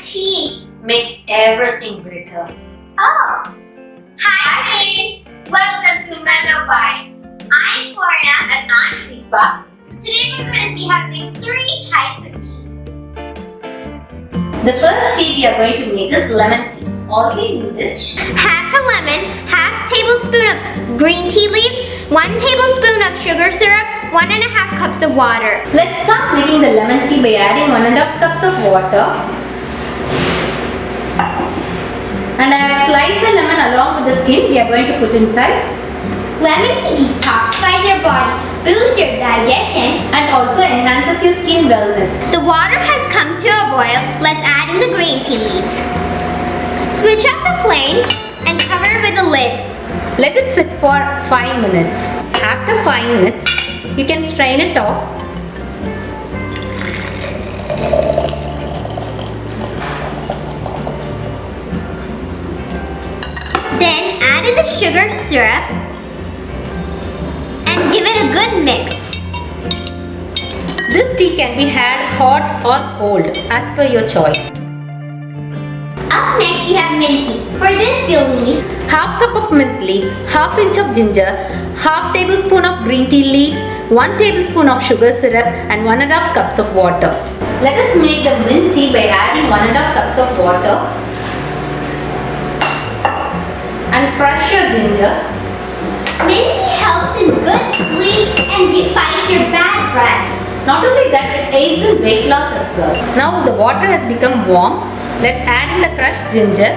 tea makes everything better. Oh! Hi kids! Welcome to MellowBites. I'm Porna. And I'm Deepa. Today we're going to see how to make 3 types of teas. The first tea we are going to make is lemon tea. All we need is half a lemon, half tablespoon of green tea leaves, 1 tablespoon of sugar syrup, 1½ cups of water. Let's start making the lemon tea by adding 1½ cups of water. And I have sliced the lemon along with the skin we are going to put inside. Lemon tea detoxifies your body, boosts your digestion, and also enhances your skin wellness. The water has come to a boil. Let's add in the green tea leaves. Switch off the flame and cover with a lid. Let it sit for 5 minutes. After 5 minutes, you can strain it off. Then add in the sugar syrup and give it a good mix. This tea can be had hot or cold as per your choice. Up next we have mint tea. For this we'll need half cup of mint leaves, half inch of ginger, half tablespoon of green tea leaves, 1 tablespoon of sugar syrup and 1½ cups of water. Let us make the mint tea by adding 1½ cups of water and crush your ginger. Mint tea helps in good sleep and fights your bad breath. Not only that, it aids in weight loss as well. Now the water has become warm. Let's add in the crushed ginger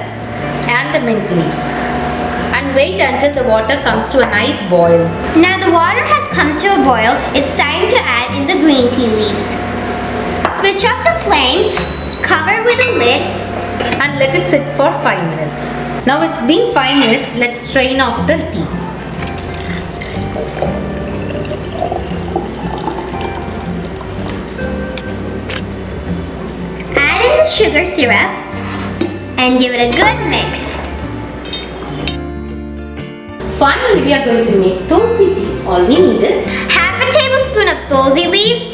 and the mint leaves and wait until the water comes to a nice boil. Now the water has come to a boil. It's time to add in the green tea leaves. Switch off the flame, cover with a lid and let it sit for 5 minutes. Now it's been 5 minutes. Let's strain off the tea. Add in the sugar syrup and give it a good mix. Finally, we are going to make Tulsi tea. All we need is half a tablespoon of Tulsi leaves,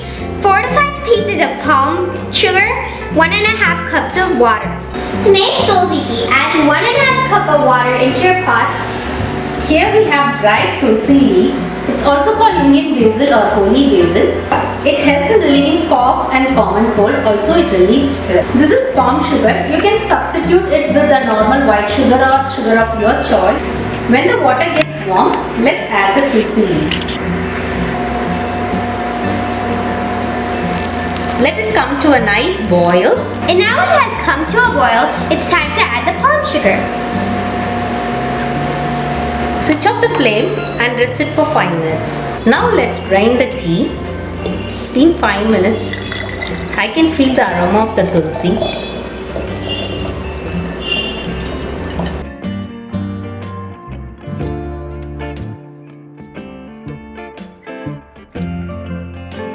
4 to 5 pieces of palm sugar, 1½ cups of water. To make Tulsi tea, add 1½ cup of water into your pot. Here we have dried Tulsi leaves. It's also called Indian basil or holy basil. It helps in relieving cough and common cold. Also it relieves stress. This is palm sugar. You can substitute it with the normal white sugar or sugar of your choice. When the water gets warm, let's add the Tulsi leaves. Let it come to a nice boil. And now it has come to a boil. It's time to add the palm sugar. Switch off the flame and rest it for 5 minutes. Now let's drain the tea. It's been 5 minutes. I can feel the aroma of the tulsi.